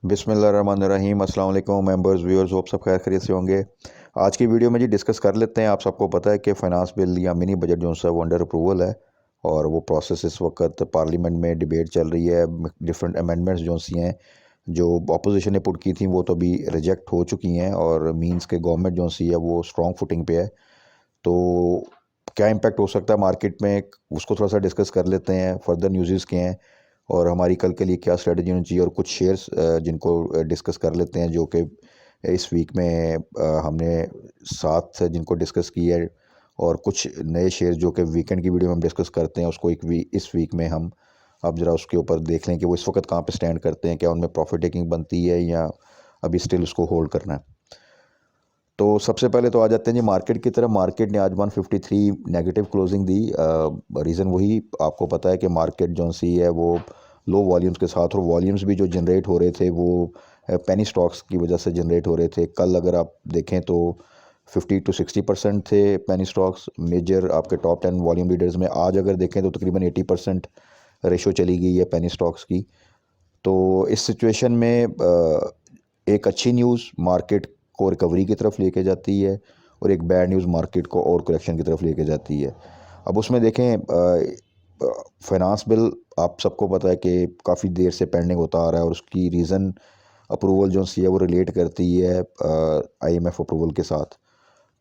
बिस्मिल्लाहिर्रहमानिर्रहीम। अस्सलाम वालेकुम मेंबर्स व्यूअर्स, होप सब खैर खैरियत से होंगे। आज की वीडियो में जी डिस्कस कर लेते हैं। आप सबको पता है कि फ़ाइनेंस बिल या मिनी बजट जो है वो अंडर अप्रूवल है और वो प्रोसेस इस वक्त पार्लियामेंट में डिबेट चल रही है। डिफरेंट अमेंडमेंट्स जो सी हैं जो अपोजिशन ने पुट की थी वो तो अभी रिजेक्ट हो चुकी हैं और मींस के गवर्नमेंट जो सी है वो स्ट्रॉन्ग फुटिंग पे है। तो क्या इम्पेक्ट हो सकता है मार्केट में, उसको थोड़ा सा डिस्कस कर लेते हैं। फर्दर न्यूज़ क्या हैं और हमारी कल के लिए क्या स्ट्रेटजी होनी चाहिए, और कुछ शेयर्स जिनको डिस्कस कर लेते हैं जो कि इस वीक में हमने साथ जिनको डिस्कस की है, और कुछ नए शेयर जो कि वीकेंड की वीडियो में हम डिस्कस करते हैं उसको इस वीक में हम अब ज़रा उसके ऊपर देख लें कि वो इस वक्त कहाँ पे स्टैंड करते हैं, क्या उनमें प्रॉफिट टेकिंग बनती है या अभी स्टिल उसको होल्ड करना है। तो सबसे पहले तो आ जाते हैं जी मार्केट की तरफ। मार्केट ने आज 153 नेगेटिव क्लोजिंग दी। रीज़न वही आपको पता है कि मार्केट जो सी है वो लो वॉल्यूम्स के साथ, और वॉल्यूम्स भी जो जनरेट हो रहे थे वो पेनी स्टॉक्स की वजह से जनरेट हो रहे थे। कल अगर आप देखें तो 50 to 60% थे पेनी स्टॉक्स मेजर आपके टॉप 10 वॉल्यूम लीडर्स में। आज अगर देखें तो तकरीबन 80% रेशो चली गई है पेनी स्टॉक्स की। तो इस सिचुएशन में एक अच्छी न्यूज़ मार्केट को रिकवरी की तरफ लेके जाती है और एक बैड न्यूज़ मार्केट को और करेक्शन की तरफ लेके जाती है। अब उसमें देखें, फाइनेंस बिल आप सबको पता है कि काफ़ी देर से पेंडिंग होता आ रहा है और उसकी रीज़न अप्रूवल जो सी है वो रिलेट करती है आईएमएफ अप्रूवल के साथ।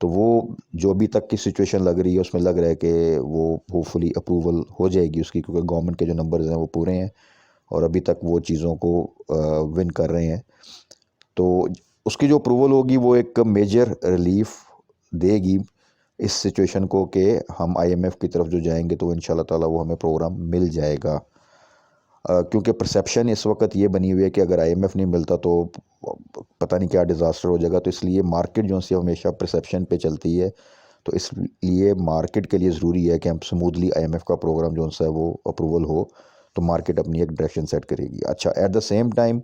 तो वो जो अभी तक की सिचुएशन लग रही है उसमें लग रहा है कि वो होपफुली अप्रूवल हो जाएगी उसकी, क्योंकि गवर्नमेंट के जो नंबर्स हैं वो पूरे हैं और अभी तक वो चीज़ों को विन कर रहे हैं। तो उसकी जो अप्रूवल होगी वो एक मेजर रिलीफ देगी इस सिचुएशन को कि हम आईएमएफ की तरफ जो जाएंगे तो इंशाल्लाह ताला वो हमें प्रोग्राम मिल जाएगा। क्योंकि परसेप्शन इस वक्त ये बनी हुई है कि अगर आईएमएफ नहीं मिलता तो पता नहीं क्या डिज़ास्टर हो जाएगा। तो इसलिए मार्केट जो है हमेशा परसेप्शन पे चलती है। तो इसलिए मार्केट के लिए ज़रूरी है कि हम स्मूथली आईएमएफ का प्रोग्राम जो है वो अप्रूवल हो, तो मार्केट अपनी एक डायरेक्शन सेट करेगी। अच्छा, at the same time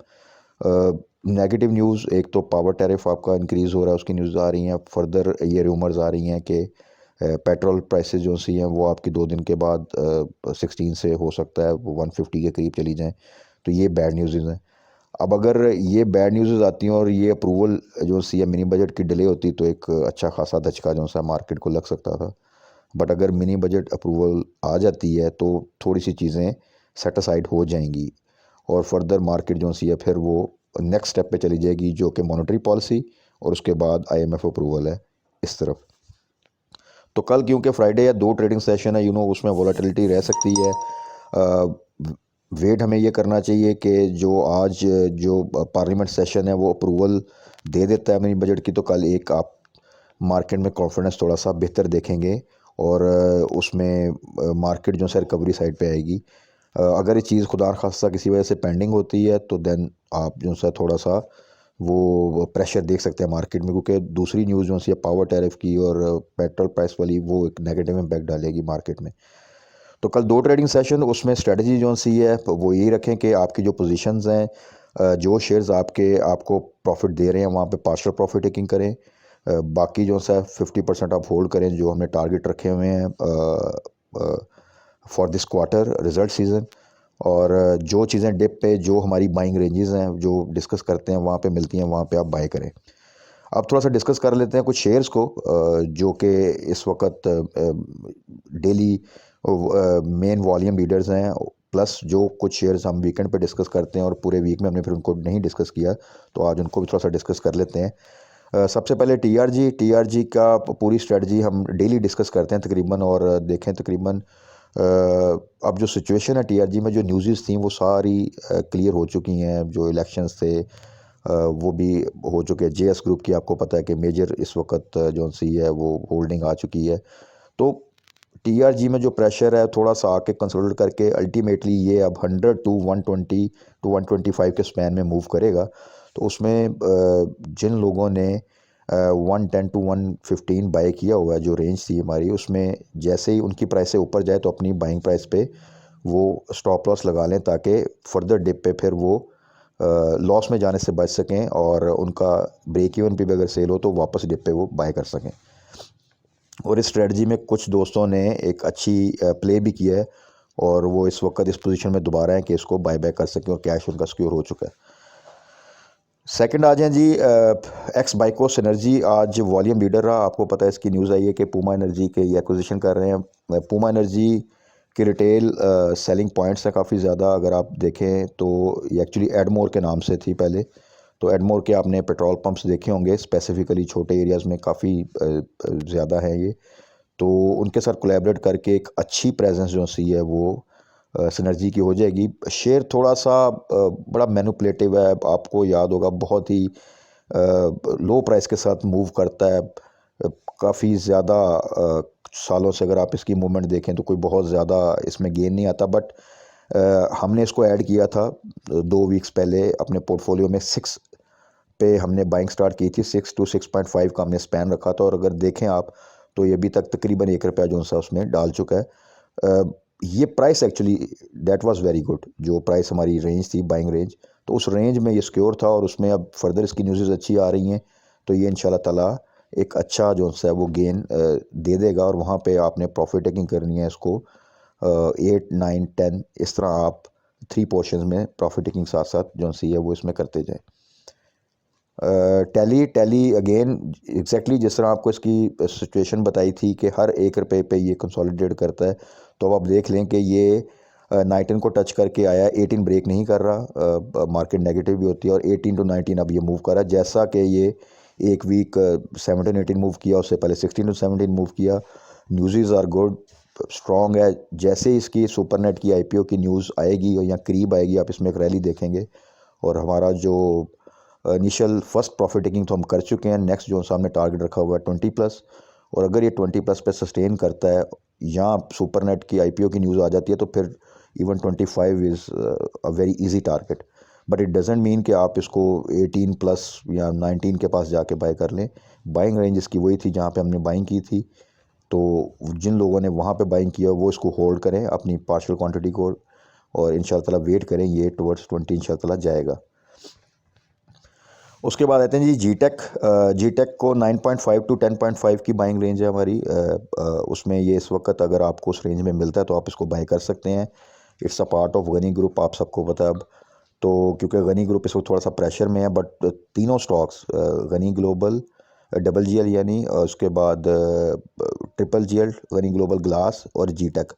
negative news, एक तो पावर टैरिफ आपका इंक्रीज़ हो रहा है उसकी न्यूज़ आ रही हैं। फर्दर ये रूमर्स आ रही हैं कि पेट्रोल प्राइसेस जो सी हैं वो आपकी 2 दिन के बाद 16 से हो सकता है वो 150 के करीब चली जाएं। तो ये बैड न्यूज़ हैं। अब अगर ये बैड न्यूज़ आती हैं और ये अप्रूवल जो सी है मिनी बजट की डिले होती तो एक अच्छा खासा धचका जो सा मार्केट को लग सकता था। बट अगर मिनी बजट अप्रूवल आ जाती है तो थोड़ी सी चीज़ें सेट असाइड हो जाएंगी और फर्दर मार्केट जो सी है फिर वो नेक्स्ट स्टेप पे चली जाएगी जो कि मॉनेटरी पॉलिसी, और उसके बाद आईएमएफ अप्रूवल है इस तरफ। तो कल क्योंकि फ्राइडे है, 2 ट्रेडिंग सेशन है, उसमें वॉलेटिलिटी रह सकती है। वेट हमें ये करना चाहिए कि जो आज जो पार्लियामेंट सेशन है वो अप्रूवल दे देता है मिनी बजट की, तो कल एक आप मार्केट में कॉन्फिडेंस थोड़ा सा बेहतर देखेंगे और उसमें मार्केट जो है रिकवरी साइड पे आएगी। अगर ये चीज़ खुदा खास्ता किसी वजह से पेंडिंग होती है तो देन आप जो है थोड़ा सा वो प्रेशर देख सकते हैं मार्केट में, क्योंकि दूसरी न्यूज़ जो है पावर टैरिफ की और पेट्रोल प्राइस वाली वो एक नेगेटिव इम्पैक्ट डालेगी मार्केट में। तो कल 2 ट्रेडिंग सेशन, उसमें स्ट्रेटजी जो सी है वो यही रखें कि आपकी जो पोजीशंस हैं, जो शेयर्स आपको प्रॉफिट दे रहे हैं वहाँ पे पार्शियल प्रॉफिट टेकिंग करें। बाकी जो सा 50% आप होल्ड करें जो हमने टारगेट रखे हुए हैं for this quarter result season. और जो चीज़ें डिप पे जो हमारी बाइंग रेंजेस हैं जो डिस्कस करते हैं वहाँ पे मिलती हैं, वहाँ पे आप बाय करें। अब थोड़ा सा डिस्कस कर लेते हैं कुछ शेयर्स को जो कि इस वक्त डेली मेन वॉल्यूम लीडर्स हैं, प्लस जो कुछ शेयर्स हम वीकेंड पे डिस्कस करते हैं और पूरे वीक में हमने फिर उनको नहीं डिस्कस किया, तो आज उनको भी थोड़ा सा डिस्कस कर लेते हैं। सबसे पहले टीआरजी का पूरी स्ट्रेटजी हम डेली डिस्कस करते हैं तकरीबन, और देखें तकरीबन अब जो सिचुएशन है टीआरजी में, जो न्यूज़ थी वो सारी क्लियर हो चुकी हैं। जो इलेक्शंस थे वो भी हो चुके हैं। जेएस ग्रुप की आपको पता है कि मेजर इस वक्त जो सी है वो होल्डिंग आ चुकी है। तो टीआरजी में जो प्रेशर है थोड़ा सा आके कंसोलिडेट करके अल्टीमेटली ये अब 100 to 120 to 125 के स्पैन में मूव करेगा। तो उसमें जिन लोगों ने 110 to 115 बाय किया हुआ है, जो रेंज थी हमारी, उसमें जैसे ही उनकी प्राइस से ऊपर जाए तो अपनी बाइंग प्राइस पे वो स्टॉप लॉस लगा लें ताकि फर्दर डिप पे फिर वो लॉस में जाने से बच सकें और उनका ब्रेक इवन पे भी अगर सेल हो तो वापस डिप पे वो बाय कर सकें। और इस स्ट्रेटजी में कुछ दोस्तों ने एक अच्छी प्ले भी किया है और वो इस वक्त इस पोजीशन में दोबारा है कि इसको बाय बैक कर सकें और कैश उनका सिक्योर हो चुका है। सेकंड आ जाए जी, एक्स बाइको सिनर्जी आज वॉल्यूम लीडर रहा। आपको पता है इसकी न्यूज़ आई है कि पूमा एनर्जी के ये एक्विजिशन कर रहे हैं। पूमा एनर्जी की रिटेल सेलिंग पॉइंट्स है काफ़ी ज़्यादा। अगर आप देखें तो ये एक्चुअली एडमोर के नाम से थी पहले। तो एडमोर के आपने पेट्रोल पंप्स देखे होंगे, स्पेसिफिकली छोटे एरियाज़ में काफ़ी ज़्यादा हैं ये। तो उनके साथ कोलैबोरेट करके एक अच्छी प्रेजेंस जो सी है वो सिनर्जी की हो जाएगी। शेयर थोड़ा सा बड़ा मैनिपुलेटिव है, आपको याद होगा बहुत ही लो प्राइस के साथ मूव करता है। काफ़ी ज़्यादा सालों से अगर आप इसकी मूवमेंट देखें तो कोई बहुत ज़्यादा इसमें गेन नहीं आता। बट हमने इसको ऐड किया था 2 वीक्स पहले अपने पोर्टफोलियो में। 6 पे हमने बाइंग स्टार्ट की थी, 6 to 6.5 का हमने स्पैन रखा था। और अगर देखें आप तो ये अभी तक तकरीबन 1 रुपया जो सा उसमें डाल चुका है। ये price actually that was very good, जो प्राइस हमारी रेंज थी बाइंग रेंज, तो उस रेंज में ये सिक्योर था। और उसमें अब फर्दर इसकी न्यूज़ अच्छी आ रही हैं तो ये इंशाल्लाह ताला एक अच्छा जो सा है वो गेन दे देगा। और वहाँ पे आपने प्रॉफिट टेकिंग करनी है इसको 8, 9, 10 इस तरह आप 3 पोर्शन में प्रॉफिट टेकिंग साथ साथ जो सी है वो इसमें करते जाएँ। टैली अगेन एग्जैक्टली जिस तरह आपको इसकी सिचुएशन बताई थी कि हर 1 रुपये पे ये कंसोलिडेट करता है। तो अब आप देख लें कि ये 19 को टच करके आया है, 18 ब्रेक नहीं कर रहा। मार्केट नेगेटिव भी होती है और 18 to 19 अब ये मूव कर रहा है। जैसा कि ये एक वीक 17, 18 मूव किया, उससे पहले 16 to 17 मूव किया। न्यूज़ आर गुड, स्ट्रॉन्ग है। जैसे ही इसकी सुपरनेट की आईपीओ की न्यूज़ आएगी या करीब आएगी, आप इसमें एक रैली देखेंगे। और हमारा जो इनिशियल फर्स्ट प्रॉफिट टेकिंग तो हम कर चुके हैं। नेक्स्ट जो सामने टारगेट रखा हुआ है 20+। और अगर ये 20+ पे सस्टेन करता है या सुपरनेट की आईपीओ की न्यूज़ आ जाती है तो फिर even 25 is a very easy target. But it doesn't mean कि आप इसको 18+ या 19 के पास जाके बाय कर लें। बाइंग रेंज इसकी वही थी जहाँ पे हमने बाइंग की थी। तो जिन लोगों ने वहाँ पे बाइंग किया वो इसको होल्ड करें अपनी पार्शियल क्वांटिटी को, और इंशाल्लाह ताला वेट करें, ये टुवर्ड्स 20 इंशाल्लाह ताला जाएगा। उसके बाद आते हैं जी जी टेक को 9.5 to 10.5 की बाइंग रेंज है हमारी। उसमें ये इस वक्त अगर आपको उस रेंज में मिलता है तो आप इसको बाई कर सकते हैं। It's a part of Ghani group, आप सबको पता है अब। तो क्योंकि गनी ग्रुप इस वक्त थोड़ा सा प्रेशर में है, बट तीनों stocks Ghani global, double G L यानी उसके बाद triple G L, Ghani global glass और जी टेक,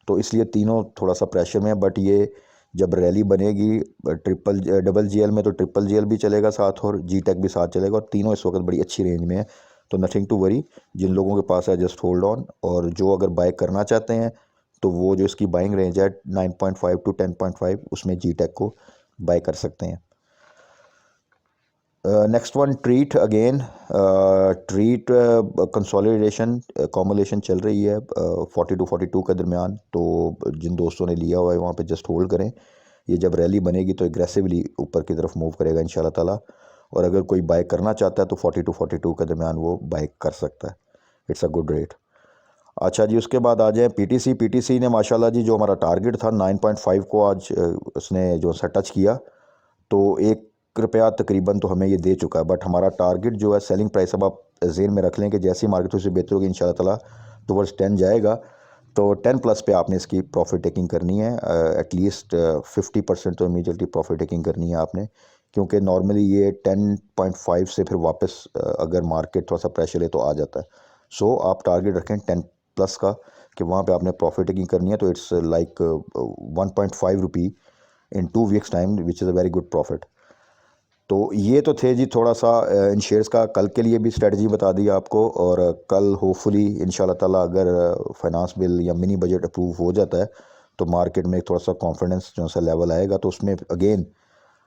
तो इसलिए तीनों थोड़ा सा प्रेशर में है। बट ये जब रैली बनेगी डबल जीएल में तो ट्रिपल जीएल भी चलेगा साथ और जी टेक भी साथ चलेगा, और तीनों इस वक्त बड़ी अच्छी रेंज में है। तो नथिंग टू वरी, जिन लोगों के पास है जस्ट होल्ड ऑन। और जो अगर बाय करना चाहते हैं तो वो जो इसकी बाइंग रेंज है 9.5 to 10.5, उसमें जी टेक को बाय कर सकते हैं। Next one treat again. Treat consolidation cumulation चल रही है 40 to 42 के दरमियान। तो जिन दोस्तों ने लिया हुआ है वहाँ पे जस्ट होल्ड करें। ये जब रैली बनेगी तो एग्रेसिवली ऊपर की तरफ मूव करेगा इंशाल्लाह ताला। और अगर कोई बाय करना चाहता है तो 40 to 42 के दरमियान वो बाय कर सकता है। It's a good rate. अच्छा जी, उसके बाद आ जाए पीटीसी ने माशाल्लाह जी जो हमारा टारगेट था 9.5 को आज उसने जो सा टच किया। तो 1 रुपया तकरीबन तो हमें ये दे चुका है। बट हमारा टारगेट जो है सेलिंग प्राइस, अब आप जेन में रख लें कि जैसी मार्केट उससे बेहतर होगी इंशाल्लाह ताला टुवर्ड्स 10 जाएगा। तो 10+ पे आपने इसकी प्रॉफिट टेकिंग करनी है। एटलीस्ट 50% तो इमीडिएटली प्रॉफिट टेकिंग करनी है आपने, क्योंकि नॉर्मली ये 10.5 से फिर वापस अगर मार्केट थोड़ा सा प्रेशर है तो आ जाता है। सो आप टारगेट रखें 10+ का कि वहाँ पे आपने प्रॉफिट टेकिंग करनी है। तो it's like 1.5 rupee in 2 weeks time, which is a very good profit. तो ये तो थे जी थोड़ा सा इन शेयर्स का कल के लिए भी स्ट्रेटजी बता दी आपको। और कल होपफुली इंशाल्लाह ताला अगर फाइनेंस बिल या मिनी बजट अप्रूव हो जाता है तो मार्केट में थोड़ा सा कॉन्फिडेंस जो सा लेवल आएगा, तो उसमें अगेन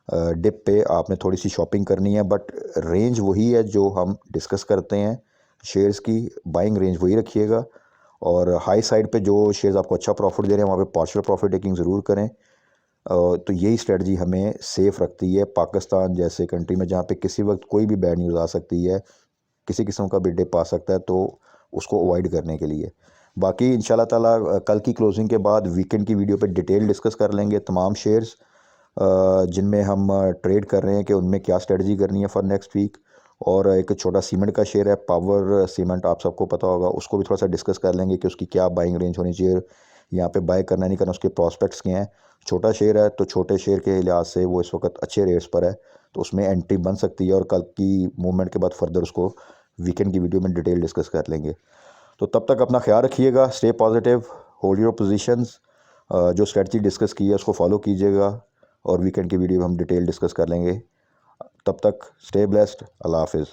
डिप पे आपने थोड़ी सी शॉपिंग करनी है। बट रेंज वही है जो हम डिस्कस करते हैं शेयर्स की, बाइंग रेंज वही रखिएगा। और हाई साइड पे जो शेयर्स आपको अच्छा प्रॉफिट दे रहे हैं वहाँ पे पार्शियल प्रॉफिट टेकिंग ज़रूर करें। तो यही स्ट्रेटजी हमें सेफ़ रखती है पाकिस्तान जैसे कंट्री में, जहाँ पे किसी वक्त कोई भी बैड न्यूज़ आ सकती है, किसी किस्म का भी डिप आ सकता है, तो उसको अवॉइड करने के लिए। बाकी इंशाल्लाह ताला कल की क्लोजिंग के बाद वीकेंड की वीडियो पे डिटेल डिस्कस कर लेंगे तमाम शेयर्स जिनमें हम ट्रेड कर रहे हैं कि उनमें क्या स्ट्रेटजी करनी है फॉर नेक्स्ट वीक। और एक छोटा सीमेंट का शेयर है पावर सीमेंट, आप सबको पता होगा, उसको भी थोड़ा सा डिस्कस कर लेंगे कि उसकी क्या बाइंग रेंज होनी चाहिए, यहाँ पे बाय करना नहीं करना, उसके प्रॉस्पेक्ट्स क्या हैं। छोटा शेयर है तो छोटे शेयर के लिहाज से वो इस वक्त अच्छे रेट्स पर है। तो उसमें एंट्री बन सकती है और कल की मूवमेंट के बाद फर्दर उसको वीकेंड की वीडियो में डिटेल डिस्कस कर लेंगे। तो तब तक अपना ख्याल रखिएगा, stay positive, hold your positions, जो स्ट्रेटजी डिस्कस की है उसको फॉलो कीजिएगा और वीकेंड की वीडियो में हम डिटेल डिस्कस कर लेंगे। तब तक स्टे ब्लेस्ड, अल्लाह हाफिज़।